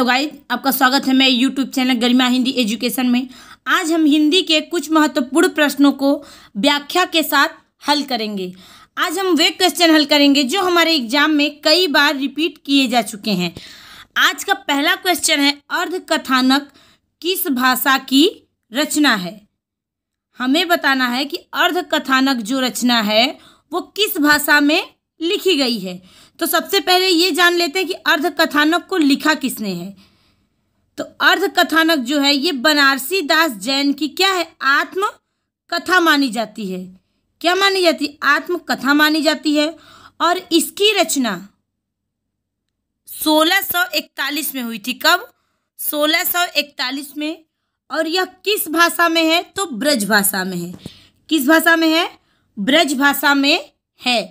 Guys, आपका स्वागत है मेरे यूट्यूब चैनल गरिमा हिंदी एजुकेशन में। आज हम हिंदी के कुछ महत्वपूर्ण प्रश्नों को व्याख्या के साथ हल करेंगे। आज हम वे क्वेश्चन हल करेंगे जो हमारे एग्जाम में कई बार रिपीट किए जा चुके हैं। आज का पहला क्वेश्चन है, अर्धकथानक किस भाषा की रचना है। हमें बताना है कि अर्धकथानक जो रचना है वो किस भाषा में लिखी गई है। तो सबसे पहले ये जान लेते हैं कि अर्धकथानक को लिखा किसने है। तो अर्धकथानक जो है ये बनारसी दास जैन की क्या है, आत्मकथा मानी जाती है। क्या मानी जाती है? आत्मकथा मानी जाती है। और इसकी रचना 1641 में हुई थी। कब? 1641 में। और यह किस भाषा में है? तो ब्रज भाषा में है। किस भाषा में है? ब्रज भाषा में है।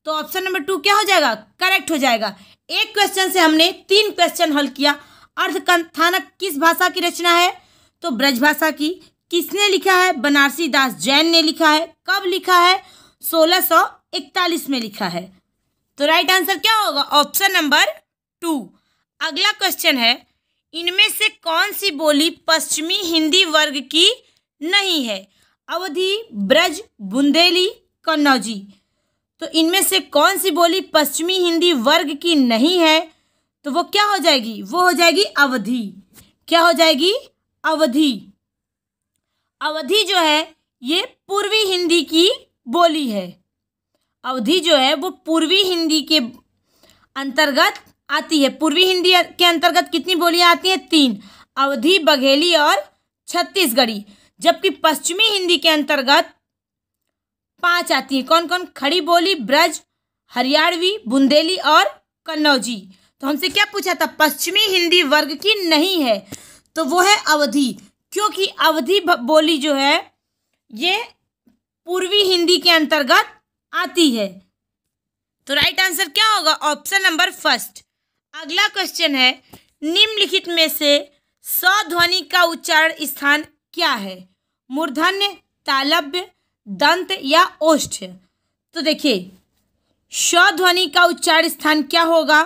तो ऑप्शन नंबर 2 क्या हो जाएगा? करेक्ट हो जाएगा। एक क्वेश्चन से हमने 3 क्वेश्चन हल किया। अर्धकथानक किस भाषा की रचना है? तो ब्रज भाषा की। किसने लिखा है? बनारसी दास जैन ने लिखा है। कब लिखा है? 1641 में लिखा है। तो राइट आंसर क्या होगा? Option number 2। अगला क्वेश्चन है, इनमें से कौन सी बोली पश्चिमी हिंदी वर्ग की नहीं है? अवधी, ब्रज, बुंदेली, कन्नौजी। तो इनमें से कौन सी बोली पश्चिमी हिंदी वर्ग की नहीं है? तो वो क्या हो जाएगी? वो हो जाएगी अवधी। क्या हो जाएगी? अवधी। अवधी जो है ये पूर्वी हिंदी की बोली है। अवधी जो है वो पूर्वी हिंदी के अंतर्गत आती है। पूर्वी हिंदी के अंतर्गत कितनी बोलियां आती हैं? 3, अवधी, बघेली और छत्तीसगढ़ी। जबकि पश्चिमी हिंदी के अंतर्गत 5 आती है। कौन कौन? खड़ी बोली, ब्रज, हरियाणवी, बुंदेली और कन्नौजी। तो हमसे क्या पूछा था? पश्चिमी हिंदी वर्ग की नहीं है, तो वो है अवधी। क्योंकि अवधी बोली जो है ये पूर्वी हिंदी के अंतर्गत आती है। तो राइट आंसर क्या होगा? Option number 1। अगला क्वेश्चन है, निम्नलिखित में से स्वध्वनि का उच्चारण स्थान क्या है? मूर्धन्य, तालव्य, दंत या ओष्ठ। तो देखिए स्वध्वनि का उच्चारण स्थान क्या होगा?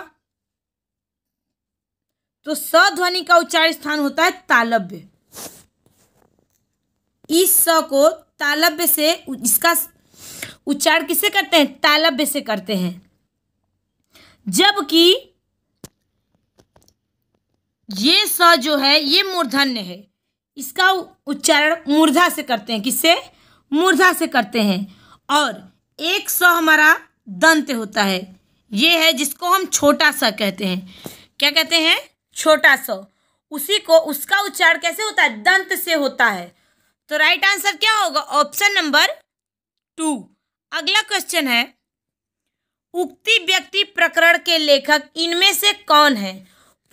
तो स्वध्वनि का उच्चारण स्थान होता है तालव्य। इस स को तालव्य से, इसका उच्चारण किससे करते हैं? तालव्य से करते हैं। जबकि ये स जो है ये मूर्धन्य है, इसका उच्चारण मूर्धा से करते हैं। किससे? मूर्धा से करते हैं। और एक स हमारा दंत होता है, ये है जिसको हम छोटा सा कहते हैं। क्या कहते हैं? छोटा सा। उसी को, उसका उच्चारण कैसे होता है? दंत से होता है। तो राइट आंसर क्या होगा? Option number 2। अगला क्वेश्चन है, उक्ति व्यक्ति प्रकरण के लेखक इनमें से कौन है?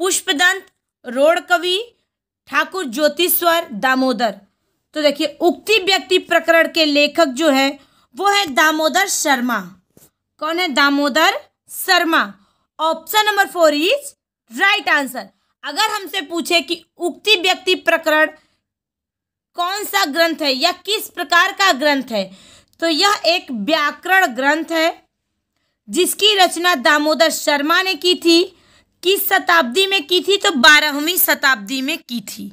पुष्पदंत, रोड़कवि, ठाकुर ज्योतिश्वर, दामोदर। तो देखिए उक्ति व्यक्ति प्रकरण के लेखक जो है वो है दामोदर शर्मा। कौन है? Damodar Sharma. Option number 4 is right answer. अगर हमसे पूछे कि उक्ति व्यक्ति प्रकरण कौन सा ग्रंथ है या किस प्रकार का ग्रंथ है, तो यह एक व्याकरण ग्रंथ है जिसकी रचना दामोदर शर्मा ने की थी। किस शताब्दी में की थी? तो 12वीं शताब्दी में की थी।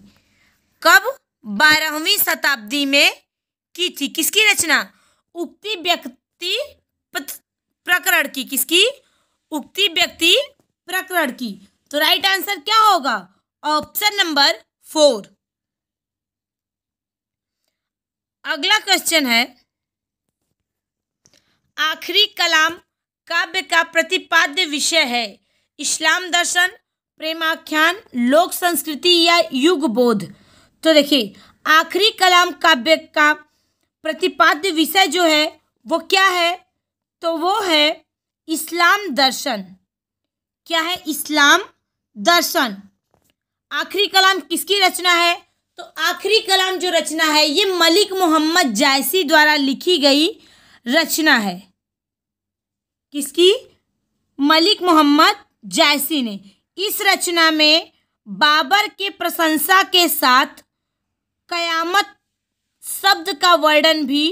कब? 12वीं शताब्दी में की थी। किसकी रचना? उक्ति व्यक्ति प्रकरण की। किसकी? उक्ति व्यक्ति प्रकरण की। तो राइट आंसर क्या होगा? Option number 4। अगला क्वेश्चन है, आखिरी कलाम काव्य का प्रतिपाद्य विषय है? इस्लाम दर्शन, प्रेमाख्यान, लोक संस्कृति या युग बोध। तो देखिए आखिरी कलाम काव्य का प्रतिपाद्य विषय जो है वो क्या है? तो वो है इस्लाम दर्शन। क्या है? इस्लाम दर्शन। आखिरी कलाम किसकी रचना है? तो आखिरी कलाम जो रचना है ये मलिक मोहम्मद जायसी द्वारा लिखी गई रचना है। किसकी? मलिक मोहम्मद जायसी ने। इस रचना में बाबर के प्रशंसा के साथ कयामत शब्द का वर्णन भी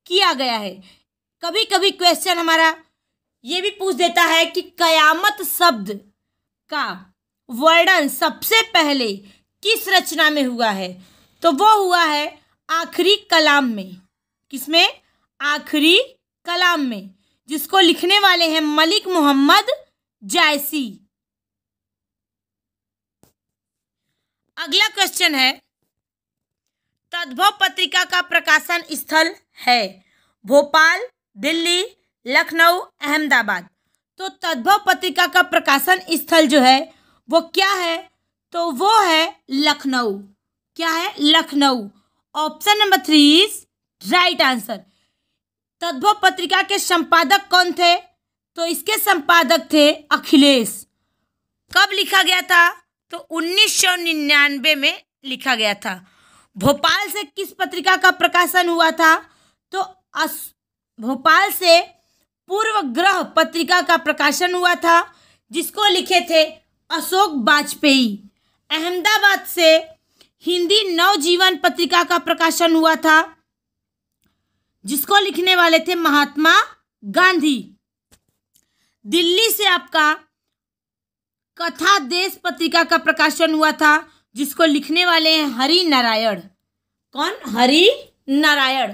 किया गया है। कभी कभी क्वेश्चन हमारा ये भी पूछ देता है कि कयामत शब्द का वर्णन सबसे पहले किस रचना में हुआ है? तो वो हुआ है आखिरी कलाम में। किसमें? आखिरी कलाम में, जिसको लिखने वाले हैं मलिक मोहम्मद जायसी। अगला क्वेश्चन है, तद्भव पत्रिका का प्रकाशन स्थल है भोपाल, दिल्ली, लखनऊ, अहमदाबाद। तो तद्भव पत्रिका का प्रकाशन स्थल जो है वो क्या है? तो वो है लखनऊ। क्या है? Lucknow. Option number 3 is right answer. Tadbhav पत्रिका के संपादक कौन थे? तो इसके संपादक थे अखिलेश। कब लिखा गया था? तो 1999 में लिखा गया था। भोपाल से किस पत्रिका का प्रकाशन हुआ था? तो भोपाल से पूर्व ग्रह पत्रिका का प्रकाशन हुआ था, जिसको लिखे थे अशोक वाजपेयी। अहमदाबाद से हिंदी नवजीवन पत्रिका का प्रकाशन हुआ था, जिसको लिखने वाले थे महात्मा गांधी। दिल्ली से आपका कथा देश पत्रिका का प्रकाशन हुआ था, जिसको लिखने वाले हैं हरि नारायण। कौन? हरि नारायण।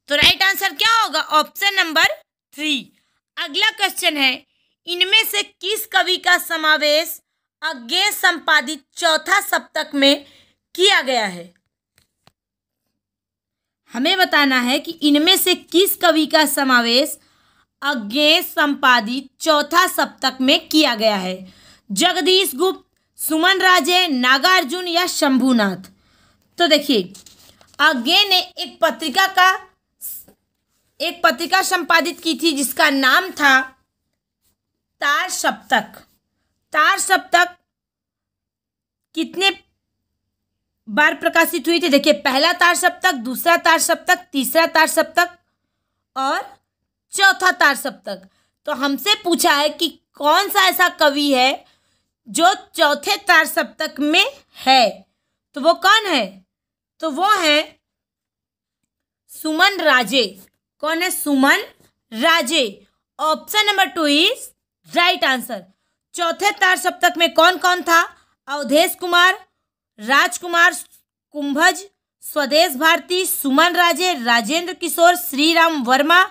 तो राइट आंसर क्या होगा? Option number 3। अगला क्वेश्चन है, इनमें से किस कवि का समावेश अज्ञेय संपादित चौथा सप्तक में किया गया है? हमें बताना है कि इनमें से किस कवि का समावेश अज्ञेय संपादित चौथा सप्तक में किया गया है। जगदीश गुप्त, सुमन राजे, नागार्जुन या शंभुनाथ। तो देखिए, अज्ञेय ने एक पत्रिका संपादित की थी, जिसका नाम था तार सप्तक। तार सप्तक कितने बार प्रकाशित हुई थी? देखिए, पहला तार सप्तक, दूसरा तार सप्तक, तीसरा तार सप्तक और चौथा तार सप्तक। तो हमसे पूछा है कि कौन सा ऐसा कवि है जो चौथे तार सप्तक में है। तो वो कौन है? तो वो है सुमन राजे। कौन है? Suman Raje. Option number 2 is right answer. चौथे तार सप्तक में कौन कौन था? अवधेश कुमार, राजकुमार कुंभज, स्वदेश भारती, सुमन राजे, राजेंद्र किशोर, श्री राम वर्मा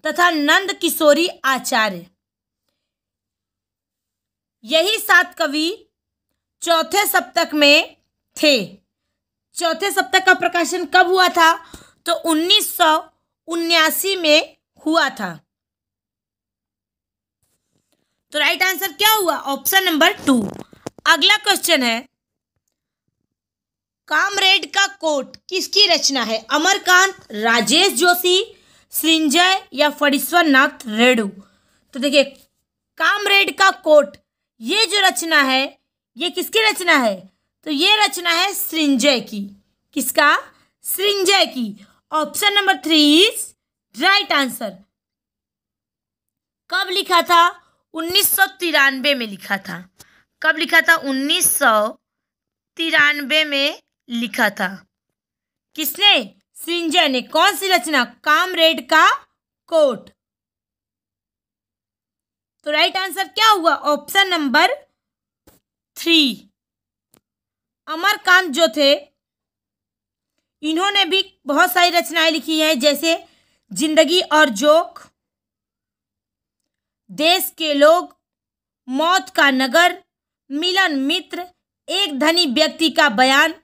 तथा नंद किशोरी आचार्य। यही 7 कवि चौथे सप्तक में थे। चौथे सप्तक का प्रकाशन कब हुआ था? तो 1979 में हुआ था। तो राइट आंसर क्या हुआ? Option number 2। अगला क्वेश्चन है, कामरेड का कोट किसकी रचना है? अमरकांत, राजेश जोशी, सृंजय या फणीश्वर नाथ रेणु। तो देखिए, कामरेड का कोट, ये जो रचना है ये किसकी रचना है? तो ये रचना है सृंजय की। किसका? सृंजय की। Option number 3 is right answer. कब लिखा था? 1993 में लिखा था। कब लिखा था? 1993 में लिखा था। किसने? सृंजय ने। कौन सी रचना? कामरेड का कोट। तो राइट आंसर क्या हुआ? Option number 3। अमरकांत जो थे, इन्होंने भी बहुत सारी रचनाएं लिखी हैं, जैसे जिंदगी और जोक, देश के लोग, मौत का नगर, मिलन मित्र, एक धनी व्यक्ति का बयान,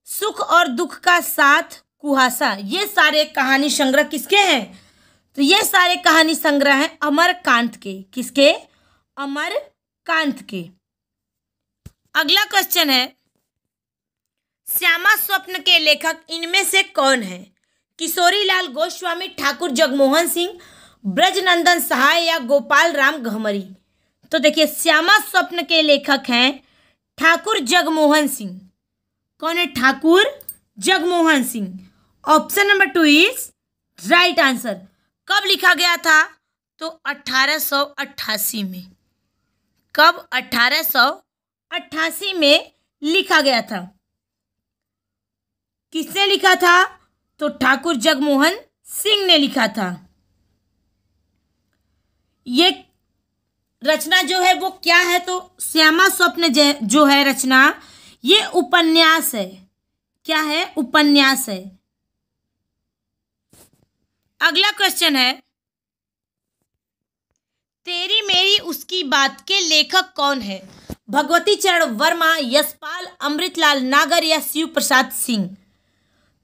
सुख और दुख का साथ, कुहासा। ये सारे कहानी संग्रह किसके हैं? तो ये सारे कहानी संग्रह हैं अमरकांत के। किसके? अमरकांत के। अगला क्वेश्चन है, श्यामा स्वप्न के लेखक इनमें से कौन है? किशोरीलाल गोस्वामी, ठाकुर जगमोहन सिंह, ब्रजनंदन सहाय या गोपाल राम गहमरी। तो देखिए, श्यामा स्वप्न के लेखक हैं ठाकुर जगमोहन सिंह। कौन है? Thakur Jagmohan Singh. Option number 2 is right answer. कब लिखा गया था? तो 1888 में। कब? 1888 में लिखा गया था। किसने लिखा था? तो ठाकुर जगमोहन सिंह ने लिखा था। ये रचना जो है वो क्या है, तो श्यामा स्वप्न जो है रचना, ये उपन्यास है। क्या है? उपन्यास है। अगला क्वेश्चन है, तेरी मेरी उसकी बात के लेखक कौन है? भगवती चरण वर्मा, यशपाल, अमृतलाल नागर या शिव प्रसाद सिंह?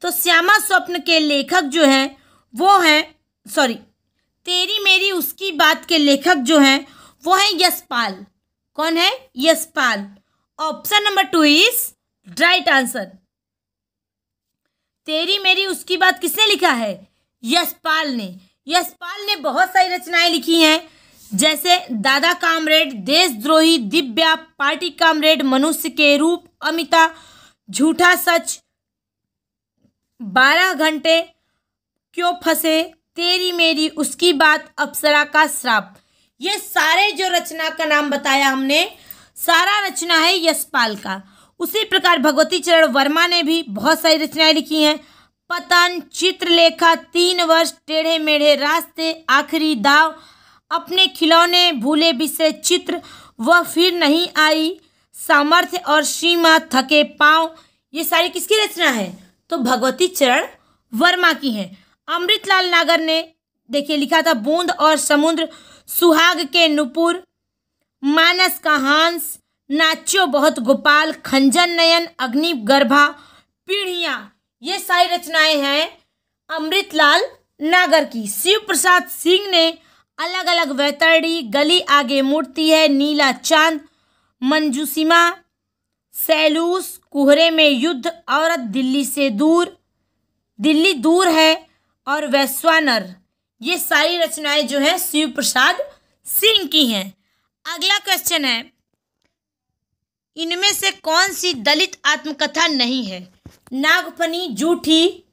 तो श्यामा स्वप्न के लेखक जो हैं वो हैं, तेरी मेरी उसकी बात के लेखक जो हैं वो हैं यशपाल। कौन है? Yashpal. Option number 2 is right answer. तेरी मेरी उसकी बात किसने लिखा है? यशपाल ने। यशपाल ने बहुत सारी रचनाएं लिखी हैं, जैसे दादा कामरेड, देशद्रोही, दिव्या, पार्टी कामरेड, मनुष्य के रूप, अमिता, झूठा सच, 12 घंटे, क्यों फंसे, तेरी मेरी उसकी बात, अप्सरा का श्राप। ये सारे जो रचना का नाम बताया हमने, सारा रचना है यशपाल का। उसी प्रकार भगवती चरण वर्मा ने भी बहुत सारी रचनाएं लिखी हैं। पतन, चित्रलेखा, 3 वर्ष, टेढ़े मेढ़े रास्ते, आखिरी दाव, अपने खिलौने, भूले बिसरे चित्र, वह फिर नहीं आई, सामर्थ्य और सीमा, थके पांव, ये सारी किसकी रचना है? तो भगवती चरण वर्मा की है। अमृतलाल नागर ने देखिए लिखा था बूंद और समुद्र, सुहाग के नुपुर, मानस का हंस, नाच्यो बहुत गोपाल, खंजन नयन, अग्नि गर्भा, पीढ़ियां, ये सारी रचनाएं हैं अमृतलाल नागर की। शिव प्रसाद सिंह ने अलग अलग वैतरणी, गली आगे मुड़ती है, नीला चांद, मंजूसिमा, सैलूस, कुहरे में युद्ध, औरत दिल्ली से दूर, दिल्ली दूर है, और वैश्वानर, ये सारी रचनाएं जो है शिव प्रसाद सिंह की हैं। अगला क्वेश्चन है, इनमें से कौन सी दलित आत्मकथा नहीं है? नागफनी, जूठी,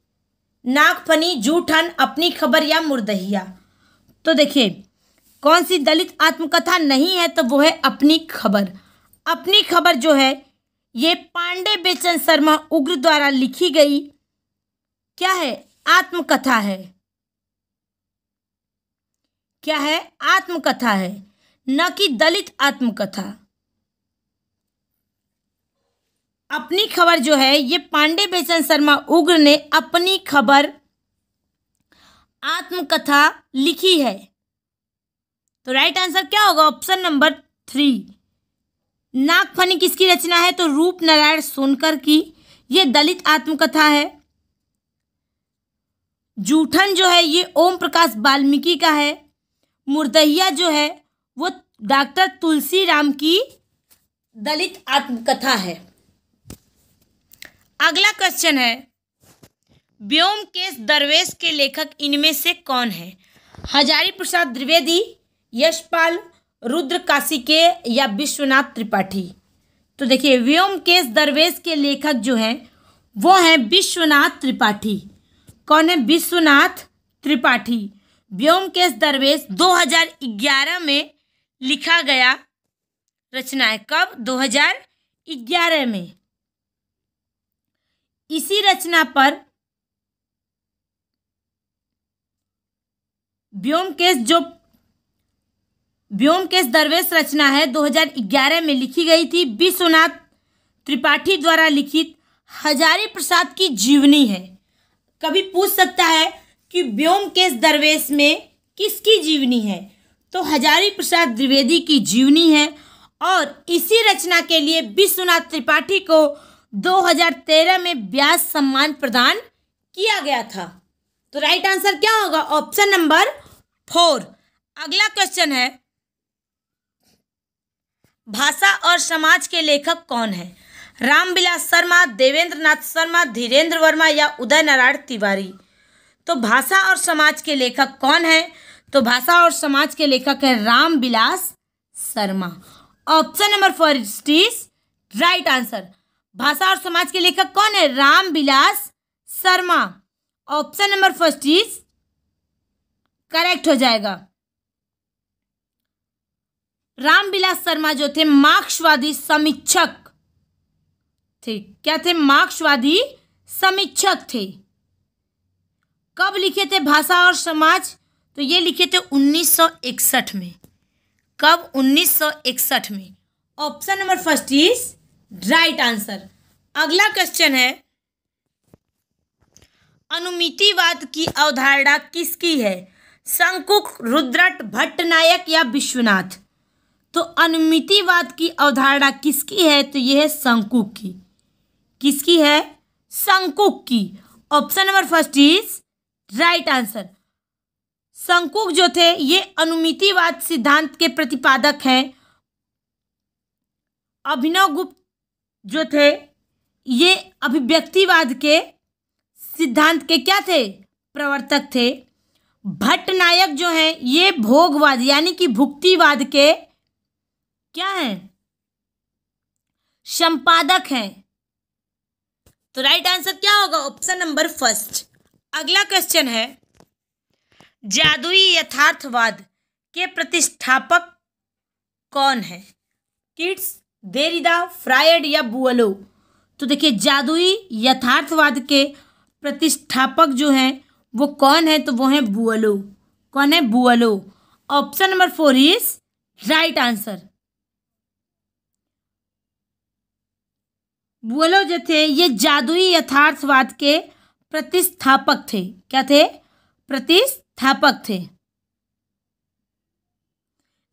नागफनी, जूठन, अपनी खबर या मुर्दहिया? तो देखिए कौन सी दलित आत्मकथा नहीं है, तो वो है अपनी खबर। अपनी खबर जो है ये पांडे बेचन शर्मा उग्र द्वारा लिखी गई क्या है? आत्मकथा है। क्या है? आत्मकथा है, न कि दलित आत्मकथा। अपनी खबर जो है ये पांडे बेचन शर्मा उग्र ने अपनी खबर आत्मकथा लिखी है। तो राइट आंसर क्या होगा? Option number 3। नागफनी किसकी रचना है? तो रूप नारायण सोनकर की, ये दलित आत्मकथा है। जूठन जो है ये ओम प्रकाश वाल्मीकि का है। मुर्दहिया जो है वो डॉक्टर तुलसी राम की दलित आत्मकथा है। अगला क्वेश्चन है, व्योमकेश दरवेश के लेखक इनमें से कौन है? हजारी प्रसाद द्विवेदी, यशपाल, रुद्र काशिकेय या विश्वनाथ त्रिपाठी? तो देखिए व्योमकेश दरवेश के लेखक जो हैं वो हैं विश्वनाथ त्रिपाठी। कौन है? विश्वनाथ त्रिपाठी। व्योमकेश दरवेश 2011 में लिखा गया रचना है। कब? 2011 में। इसी रचना पर व्योमकेश दरवेश रचना है 2011 में लिखी गई थी। विश्वनाथ त्रिपाठी द्वारा लिखित हजारी प्रसाद की जीवनी है। कभी पूछ सकता है कि व्योमकेश दरवेश में किसकी जीवनी है? तो हजारी प्रसाद द्विवेदी की जीवनी है, और इसी रचना के लिए विश्वनाथ त्रिपाठी को 2013 में व्यास सम्मान प्रदान किया गया था। तो राइट आंसर क्या होगा? Option number 4। अगला क्वेश्चन है, भाषा और समाज के लेखक कौन है? रामविलास शर्मा, देवेंद्र नाथ शर्मा, धीरेन्द्र वर्मा या उदय नारायण तिवारी? तो भाषा और समाज के लेखक कौन है? तो भाषा और समाज के लेखक है Ramvilas Sharma. Option number 4 is right answer. भाषा और समाज के लेखक कौन है? Ramvilas Sharma. Option number 1 is correct हो जाएगा। रामविलास शर्मा जो थे मार्क्सवादी समीक्षक थे। क्या थे? मार्क्सवादी समीक्षक थे। कब लिखे थे भाषा और समाज? तो ये लिखे थे 1961 में। कब? 1961 में। Option number first is right answer. अगला क्वेश्चन है, अनुमितिवाद की अवधारणा किसकी है? शंकुक, रुद्रट, भट्टनायक या विश्वनाथ? तो अनुमितिवाद की अवधारणा किसकी है? तो यह है शंकुक की। किसकी है? शंकुक की। Option number first is right answer. Shankuk जो थे ये अनुमितिवाद सिद्धांत के प्रतिपादक हैं। अभिनवगुप्त जो थे ये अभिव्यक्तिवाद के सिद्धांत के क्या थे? प्रवर्तक थे। भट्टनायक जो हैं ये भोगवाद यानी कि भुक्तिवाद के क्या हैं? संपादक हैं। तो राइट आंसर क्या होगा? Option number first. अगला क्वेश्चन है, जादुई यथार्थवाद के प्रतिष्ठापक कौन है? किट्स, देरिदा, फ्रायड या बुअलो? तो देखिए, जादुई यथार्थवाद के प्रतिष्ठापक जो हैं वो कौन है? तो वो है बुअलो। कौन है? Boileau. Option number 4 is right answer. Boileau जो थे ये जादुई यथार्थवाद के प्रतिस्थापक थे। क्या थे? प्रतिस्थापक थे।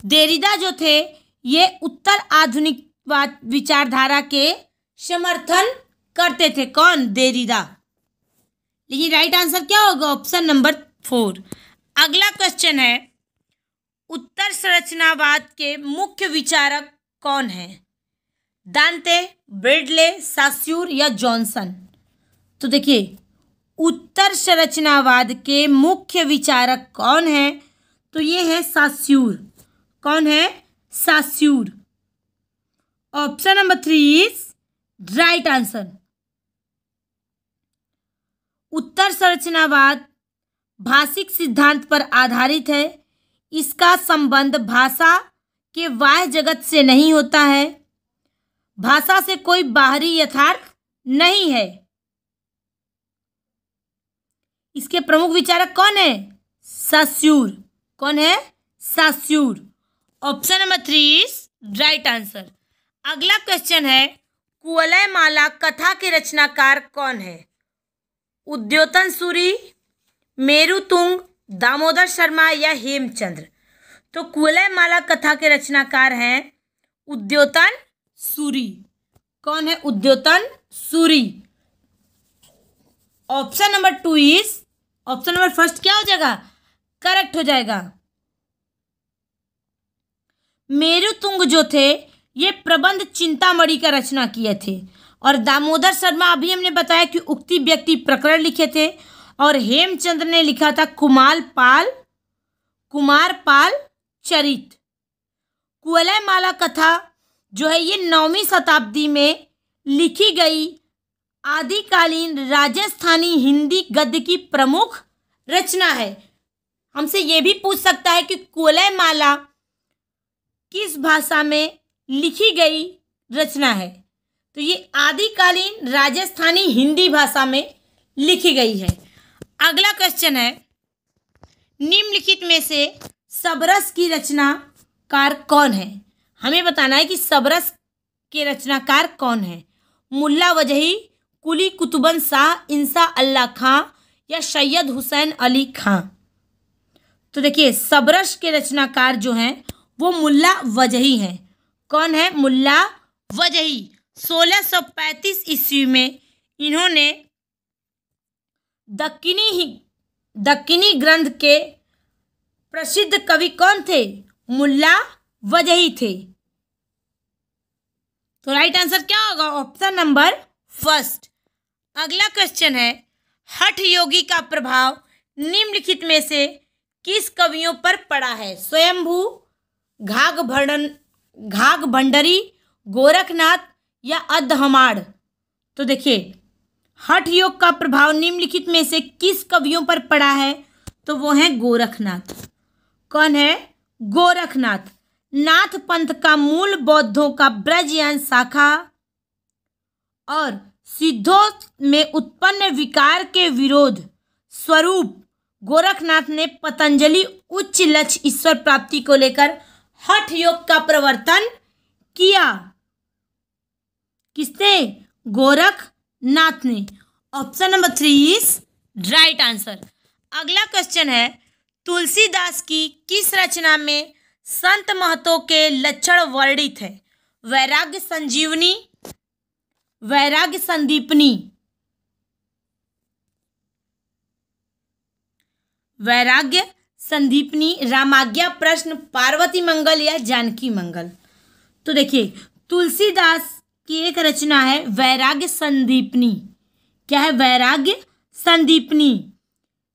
देरिदा जो थे ये उत्तर आधुनिकवाद विचारधारा के समर्थन करते थे। कौन? देरिदा। लेकिन राइट आंसर क्या होगा? Option number 4। अगला क्वेश्चन है, उत्तर संरचनावाद के मुख्य विचारक कौन है? दांते, ब्रेडले, सास्यूर या जॉनसन? तो देखिए, उत्तर संरचनावाद के मुख्य विचारक कौन है? तो ये है सास्यूर। कौन है? Saussure. Option number 3 is right answer. उत्तर संरचनावाद भाषिक सिद्धांत पर आधारित है। इसका संबंध भाषा के बाह्य जगत से नहीं होता है। भाषा से कोई बाहरी यथार्थ नहीं है। इसके प्रमुख विचारक कौन है? सास्यूर। कौन है? Saussure. Option number 3 is right answer. अगला क्वेश्चन है, कुवलयमाला कथा के रचनाकार कौन है? उद्योतन सूरी, मेरुतुंग, दामोदर शर्मा या हेमचंद्र? तो कुवलयमाला कथा के रचनाकार हैं उद्योतन सूरी। कौन है? Udyotan Suri. Option number 2 is option number first क्या हो जाएगा? करेक्ट हो जाएगा। मेरुतुंग जो थे ये प्रबंध चिंतामणि का रचना किए थे। और दामोदर शर्मा अभी हमने बताया कि उक्ति व्यक्ति प्रकरण लिखे थे। और हेमचंद्र ने लिखा था कुमार पाल चरित। कुवलयमाला कथा जो है ये 9वीं शताब्दी में लिखी गई आदिकालीन राजस्थानी हिंदी गद्य की प्रमुख रचना है। हमसे ये भी पूछ सकता है कि कुवलयमाला किस भाषा में लिखी गई रचना है? तो ये आदिकालीन राजस्थानी हिंदी भाषा में लिखी गई है। अगला क्वेश्चन है, निम्नलिखित में से सबरस की रचनाकार कौन है? हमें बताना है कि सबरस के रचनाकार कौन है? मुल्ला वजही, कुली कुतुबन शाह, इंसा अल्लाह खां या सैयद हुसैन अली खां? तो देखिए, सबरस के रचनाकार जो हैं वो मुल्ला वजही हैं। कौन है? मुल्ला वजही। 1635 ईस्वी में इन्होंने दक्किनी ग्रंथ के प्रसिद्ध कवि कौन थे? मुल्ला वजही थे। तो राइट आंसर क्या होगा? Option number first. अगला क्वेश्चन है, हठ योगी का प्रभाव निम्नलिखित में से किस कवियों पर पड़ा है? स्वयंभू, घाघ भंडरी, गोरखनाथ या अद्धहमाड़? तो देखिए, हठ योग का प्रभाव निम्नलिखित में से किस कवियों पर पड़ा है? तो वो है गोरखनाथ। कौन है? गोरखनाथ। नाथ पंथ का मूल बौद्धों का ब्रजयान शाखा और सिद्धों में उत्पन्न विकार के विरोध स्वरूप गोरखनाथ ने पतंजलि उच्च लक्ष्य ईश्वर प्राप्ति को लेकर हठ योग का प्रवर्तन किया? किसने? गोरखनाथ ने। Option number 3 is right answer. अगला क्वेश्चन है, तुलसीदास की किस रचना में संत महतो के लक्षण वर्णित है? वैराग्य संजीवनी, वैराग्य संदीपनी, वैराग्य संदीपनी, रामाज्ञा प्रश्न, पार्वती मंगल या जानकी मंगल? तो देखिए, तुलसीदास की एक रचना है वैराग्य संदीपनी। क्या है? वैराग्य संदीपनी,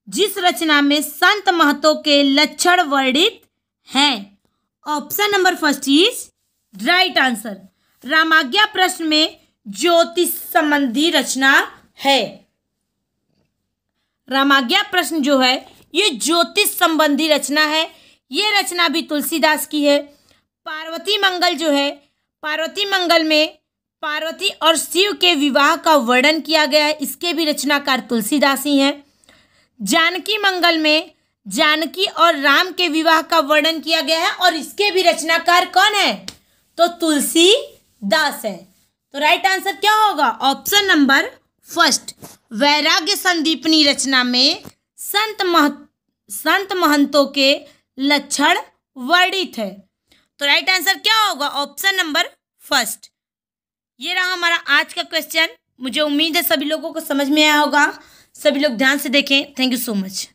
जिस रचना में संत महतो के लक्षण वर्णित हैं। Option number first is right answer. Ramagya प्रश्न में ज्योतिष संबंधी रचना है। रामाज्ञा प्रश्न जो है ये ज्योतिष संबंधी रचना है। ये रचना भी तुलसीदास की है। पार्वती मंगल जो है, पार्वती मंगल में पार्वती और शिव के विवाह का वर्णन किया गया है, इसके भी रचनाकार तुलसीदास ही हैं। जानकी मंगल में जानकी और राम के विवाह का वर्णन किया गया है और इसके भी रचनाकार कौन है? तो तुलसीदास है। तो राइट आंसर क्या होगा? Option number first. वैराग्य संदीपनी रचना में संत महंतों के लक्षण वर्णित है। तो राइट आंसर क्या होगा? Option number first. ये रहा हमारा आज का क्वेश्चन। मुझे उम्मीद है सभी लोगों को समझ में आया होगा। सभी लोग ध्यान से देखें। Thank you so much.